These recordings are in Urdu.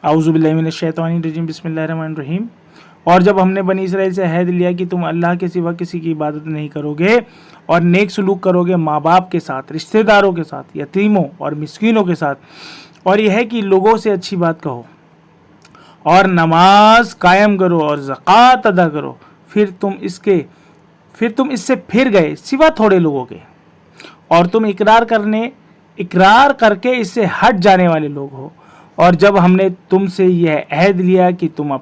اعوذ باللہ من الشیطان الرجیم، بسم اللہ الرحمن الرحیم۔ اور جب ہم نے بنی اسرائیل سے عہد لیا کہ تم اللہ کے سوا کسی کی عبادت نہیں کرو گے اور نیک سلوک کرو گے ماں باپ کے ساتھ، رشتہ داروں کے ساتھ، یتیموں اور مسکینوں کے ساتھ، اور یہ ہے کہ لوگوں سے اچھی بات کہو اور نماز قائم کرو اور زکوٰۃ ادا کرو، پھر تم اس سے پھر گئے سوا تھوڑے لوگوں کے، اور تم اقرار کر کے اس سے ہٹ جانے والے لوگ ہو۔ اور جب ہم نے تم سے یہ عہد لیا کہ تم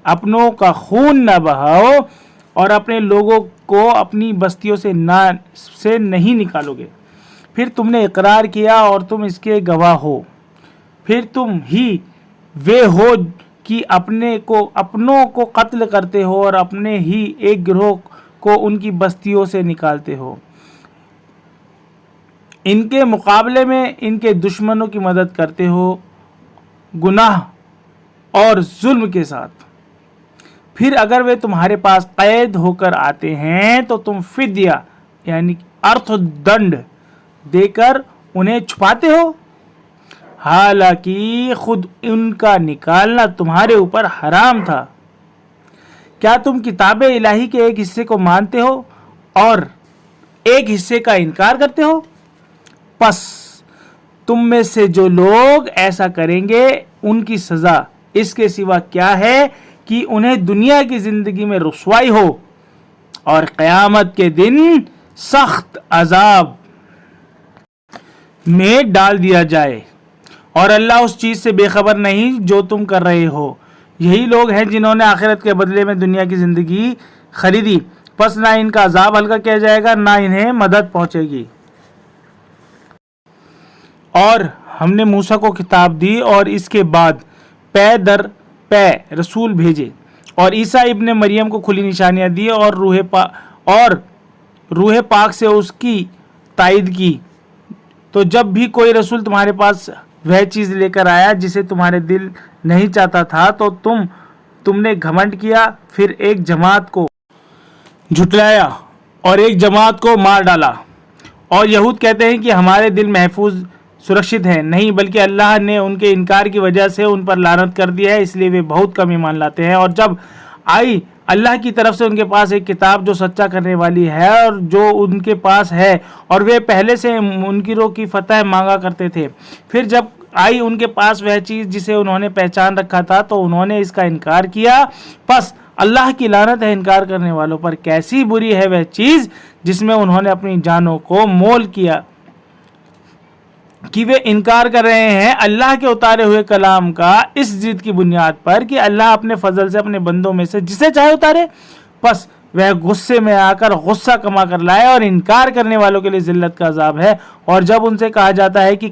اپنوں کا خون نہ بہاؤ اور اپنے لوگوں کو اپنی بستیوں سے نہیں نکالو گے، پھر تم نے اقرار کیا اور تم اس کے گواہ ہو، پھر تم ہی وہ ہو کہ اپنوں کو قتل کرتے ہو اور اپنے ہی ایک گروہ کو ان کی بستیوں سے نکالتے ہو، ان کے مقابلے میں ان کے دشمنوں کی مدد کرتے ہو گناہ اور ظلم کے ساتھ۔ پھر اگر وہ تمہارے پاس قید ہو کر آتے ہیں تو تم فدیہ یعنی ارتھ دنڈ دے کر انہیں چھپاتے ہو، حالانکہ خود ان کا نکالنا تمہارے اوپر حرام تھا۔ کیا تم کتاب الہی کے ایک حصے کو مانتے ہو اور ایک حصے کا انکار کرتے ہو؟ پس تم میں سے جو لوگ ایسا کریں گے ان کی سزا اس کے سوا کیا ہے کہ انہیں دنیا کی زندگی میں رسوائی ہو اور قیامت کے دن سخت عذاب میں ڈال دیا جائے، اور اللہ اس چیز سے بے خبر نہیں جو تم کر رہے ہو۔ یہی لوگ ہیں جنہوں نے آخرت کے بدلے میں دنیا کی زندگی خریدی، پس نہ ان کا عذاب ہلکا کیا جائے گا نہ انہیں مدد پہنچے گی۔ اور ہم نے موسیٰ کو کتاب دی اور اس کے بعد پے در پے رسول بھیجے، اور عیسیٰ ابن مریم کو کھلی نشانیاں دی اور روح پاک سے اس کی تائید کی۔ تو جب بھی کوئی رسول تمہارے پاس وہ چیز لے کر آیا جسے تمہارے دل نہیں چاہتا تھا تو تم نے گھمنڈ کیا، پھر ایک جماعت کو جھٹلایا اور ایک جماعت کو مار ڈالا۔ اور یہود کہتے ہیں کہ ہمارے دل محفوظ سرکشت ہیں، نہیں بلکہ اللہ نے ان کے انکار کی وجہ سے ان پر لعنت کر دیا ہے، اس لیے وہ بہت کم ایمان لاتے ہیں۔ اور جب آئی اللہ کی طرف سے ان کے پاس ایک کتاب جو سچا کرنے والی ہے اور جو ان کے پاس ہے، اور وہ پہلے سے منکروں کی فتح مانگا کرتے تھے، پھر جب آئی ان کے پاس وہ چیز جسے انہوں نے پہچان رکھا تھا تو انہوں نے اس کا انکار کیا، پس اللہ کی لعنت ہے انکار کرنے والوں پر۔ کیسی بری ہے وہ چیز جس میں انہوں نے اپنی جانوں کو مول کیا کہ وہ انکار کر رہے ہیں اللہ کے اتارے ہوئے کلام کا اس ضد کی بنیاد پر کہ اللہ اپنے فضل سے اپنے بندوں میں سے جسے چاہے اتارے، پس وہ غصے میں آ کر غصہ کما کر لائے، اور انکار کرنے والوں کے لیے ذلت کا عذاب ہے۔ اور جب ان سے کہا جاتا ہے کہ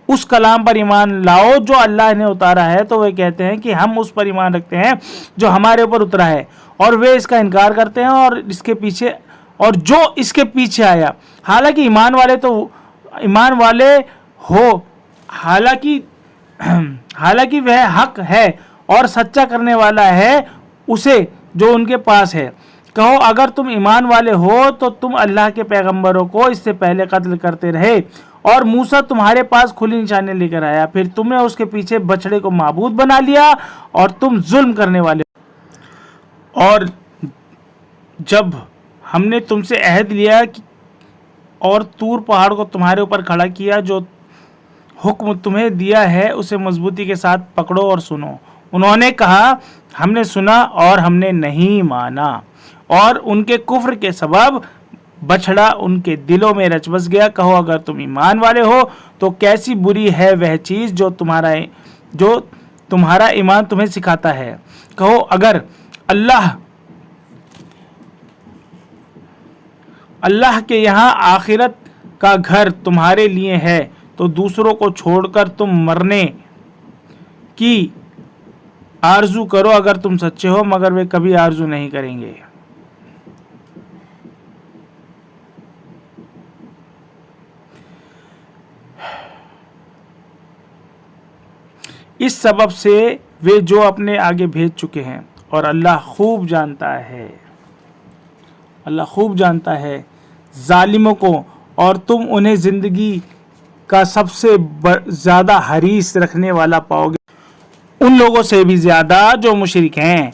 اس کلام پر ایمان لاؤ جو اللہ نے اتارا ہے، تو وہ کہتے ہیں کہ ہم اس پر ایمان رکھتے ہیں جو ہمارے اوپر اترا ہے، اور وہ اس کا انکار کرتے ہیں اور جو اس کے پیچھے آیا، حالانکہ ایمان والے ہو، حالانکہ وہ حق ہے اور سچا کرنے والا ہے اسے جو ان کے پاس ہے۔ کہو اگر تم ایمان والے ہو تو تم اللہ کے پیغمبروں کو اس سے پہلے قتل کرتے رہے، اور موسیٰ تمہارے پاس کھلی نشانیاں لے کر آیا، پھر تم نے اس کے پیچھے بچڑے کو معبود بنا لیا اور تم ظلم کرنے والے ہو۔ اور جب ہم نے تم سے عہد لیا اور طور پہاڑ کو تمہارے اوپر کھڑا کیا، جو حکم تمہیں دیا ہے اسے مضبوطی کے ساتھ پکڑو اور سنو۔ انہوں نے کہا ہم نے سنا اور ہم نے نہیں مانا، اور ان کے کفر کے سبب بچھڑا ان کے دلوں میں رچ بس گیا۔ کہو اگر تم ایمان والے ہو تو کیسی بری ہے وہ چیز جو تمہارا ایمان تمہیں سکھاتا ہے۔ کہو اگر اللہ کے یہاں آخرت کا گھر تمہارے لیے ہے تو دوسروں کو چھوڑ کر تم مرنے کی آرزو کرو اگر تم سچے ہو، مگر وہ کبھی آرزو نہیں کریں گے۔ اس سبب سے وہ جو اپنے آگے بھیج چکے ہیں، اور اللہ خوب جانتا ہے ظالموں کو، اور تم انہیں زندگی کا سب سے زیادہ حریص رکھنے والا پاؤ گے۔ ان لوگوں سے بھی زیادہ جو مشرک ہیں۔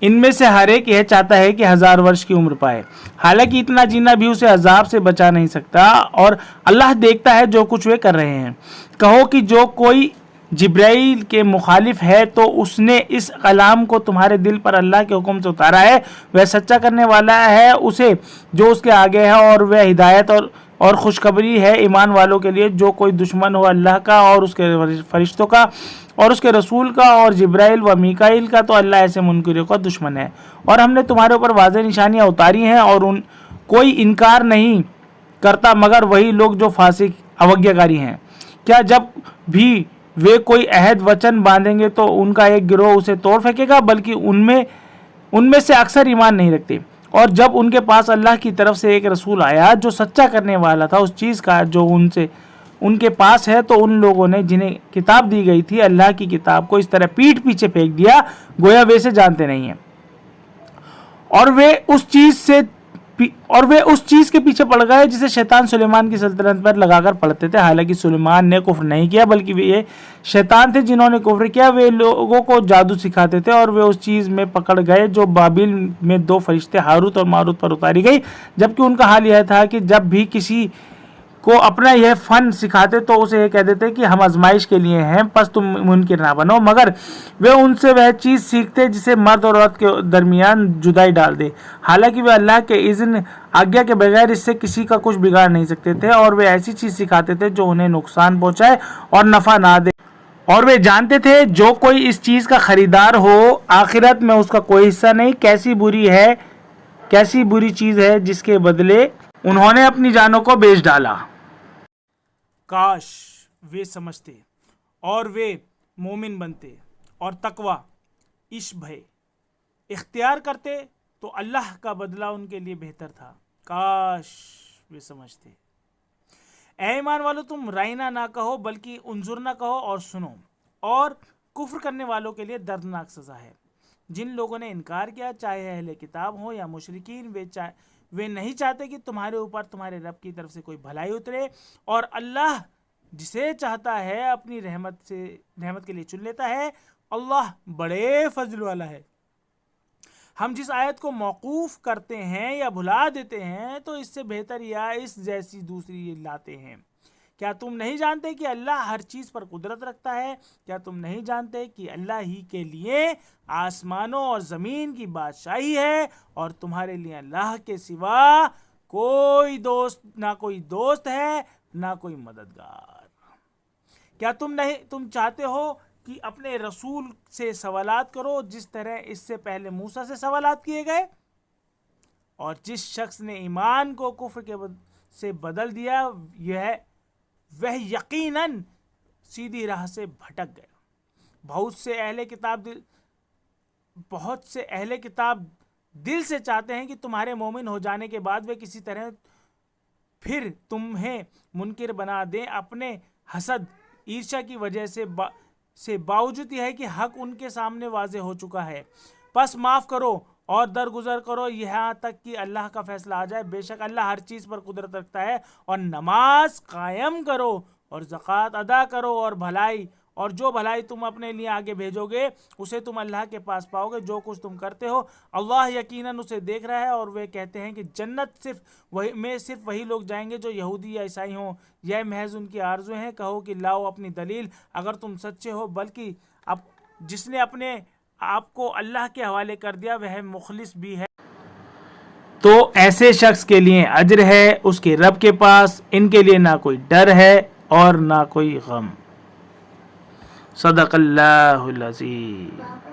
ان میں سے ہر ایک یہ چاہتا ہے کہ 1000 ورش کی عمر پائے، حالانکہ اتنا جینا بھی اسے عذاب سے بچا نہیں سکتا، اور اللہ دیکھتا ہے جو کچھ وہ کر رہے ہیں۔ کہو کہ جو کوئی جبرائیل کے مخالف ہے تو اس نے اس کلام کو تمہارے دل پر اللہ کے حکم سے اتارا ہے، وہ سچا کرنے والا ہے اسے جو اس کے آگے ہے، اور وہ ہدایت اور خوشخبری ہے ایمان والوں کے لیے۔ جو کوئی دشمن ہو اللہ کا اور اس کے فرشتوں کا اور اس کے رسول کا اور جبرائیل و میکائیل کا، تو اللہ ایسے منکروں کا دشمن ہے۔ اور ہم نے تمہارے اوپر واضح نشانیاں اتاری ہیں، اور کوئی انکار نہیں کرتا مگر وہی لوگ جو فاسق اوگیاکاری ہیں۔ کیا جب بھی وہ کوئی عہد وچن باندھیں گے تو ان کا ایک گروہ اسے توڑ پھینکے گا، بلکہ ان میں سے اکثر ایمان نہیں رکھتے۔ اور جب ان کے پاس اللہ کی طرف سے ایک رسول آیا جو سچا کرنے والا تھا اس چیز کا جو ان کے پاس ہے، تو ان لوگوں نے جنہیں کتاب دی گئی تھی اللہ کی کتاب کو اس طرح پیٹھ پیچھے پھینک دیا گویا وہ اسے جانتے نہیں ہیں، اور وہ اس چیز کے پیچھے پڑ گئے جسے شیطان سلیمان کی سلطنت پر لگا کر پڑھتے تھے، حالانکہ سلیمان نے کفر نہیں کیا بلکہ یہ شیطان تھے جنہوں نے کفر کیا۔ وہ لوگوں کو جادو سکھاتے تھے، اور وہ اس چیز میں پکڑ گئے جو بابل میں 2 فرشتے ہاروت اور ماروت پر اتاری گئی، جبکہ ان کا حال یہ تھا کہ جب بھی کسی کو اپنا یہ فن سکھاتے تو اسے یہ کہہ دیتے کہ ہم آزمائش کے لیے ہیں، پس تم منکر نہ بنو، مگر وہ ان سے وہ چیز سیکھتے جسے مرد اور عورت کے درمیان جدائی ڈال دے، حالانکہ وہ اللہ کے اذن آگیا کے بغیر اس سے کسی کا کچھ بگاڑ نہیں سکتے تھے، اور وہ ایسی چیز سکھاتے تھے جو انہیں نقصان پہنچائے اور نفع نہ دے، اور وہ جانتے تھے جو کوئی اس چیز کا خریدار ہو آخرت میں اس کا کوئی حصہ نہیں۔ کیسی بری چیز ہے جس کے بدلے انہوں نے اپنی جانوں کو بیچ ڈالا۔ کاش وہ سمجھتے اور وہ مومن بنتے اور تقوی عشق بھے اختیار کرتے تو اللہ کا بدلہ ان کے لیے بہتر تھا۔ کاش وہ سمجھتے۔ اے ایمان والو، تم رائنا نہ کہو بلکہ انظرنا کہو اور سنو، اور کفر کرنے والوں کے لیے دردناک سزا ہے۔ جن لوگوں نے انکار کیا، چاہے اہل کتاب ہوں یا مشرکین، وہ نہیں چاہتے کہ تمہارے اوپر تمہارے رب کی طرف سے کوئی بھلائی اترے، اور اللہ جسے چاہتا ہے اپنی رحمت کے لیے چن لیتا ہے۔ اللہ بڑے فضل والا ہے۔ ہم جس آیت کو موقوف کرتے ہیں یا بھلا دیتے ہیں تو اس سے بہتر یا اس جیسی دوسری لاتے ہیں۔ کیا تم نہیں جانتے کہ اللہ ہر چیز پر قدرت رکھتا ہے؟ کیا تم نہیں جانتے کہ اللہ ہی کے لیے آسمانوں اور زمین کی بادشاہی ہے، اور تمہارے لیے اللہ کے سوا نہ کوئی دوست ہے نہ کوئی مددگار۔ کیا تم چاہتے ہو کہ اپنے رسول سے سوالات کرو جس طرح اس سے پہلے موسیٰ سے سوالات کیے گئے؟ اور جس شخص نے ایمان کو کفر سے بدل دیا وہ یقیناً سیدھی راہ سے بھٹک گیا۔ بہت سے اہل کتاب دل سے چاہتے ہیں کہ تمہارے مومن ہو جانے کے بعد وہ کسی طرح پھر تمہیں منکر بنا دیں، اپنے حسد عیرشا کی وجہ سے باوجود یہ ہے کہ حق ان کے سامنے واضح ہو چکا ہے۔ پس معاف کرو اور درگزر کرو یہاں تک کہ اللہ کا فیصلہ آ جائے، بے شک اللہ ہر چیز پر قدرت رکھتا ہے۔ اور نماز قائم کرو اور زکوٰۃ ادا کرو، اور جو بھلائی تم اپنے لیے آگے بھیجو گے اسے تم اللہ کے پاس پاؤ گے۔ جو کچھ تم کرتے ہو اللہ یقیناً اسے دیکھ رہا ہے۔ اور وہ کہتے ہیں کہ جنت صرف وہی لوگ جائیں گے جو یہودی یا عیسائی ہوں، یہ محض ان کی آرزو ہیں۔ کہو کہ لاؤ اپنی دلیل اگر تم سچے ہو، بلکہ اب جس نے اپنے آپ کو اللہ کے حوالے کر دیا وہ مخلص بھی ہے، تو ایسے شخص کے لیے اجر ہے اس کے رب کے پاس، ان کے لیے نہ کوئی ڈر ہے اور نہ کوئی غم۔ صدق اللہ العظیم۔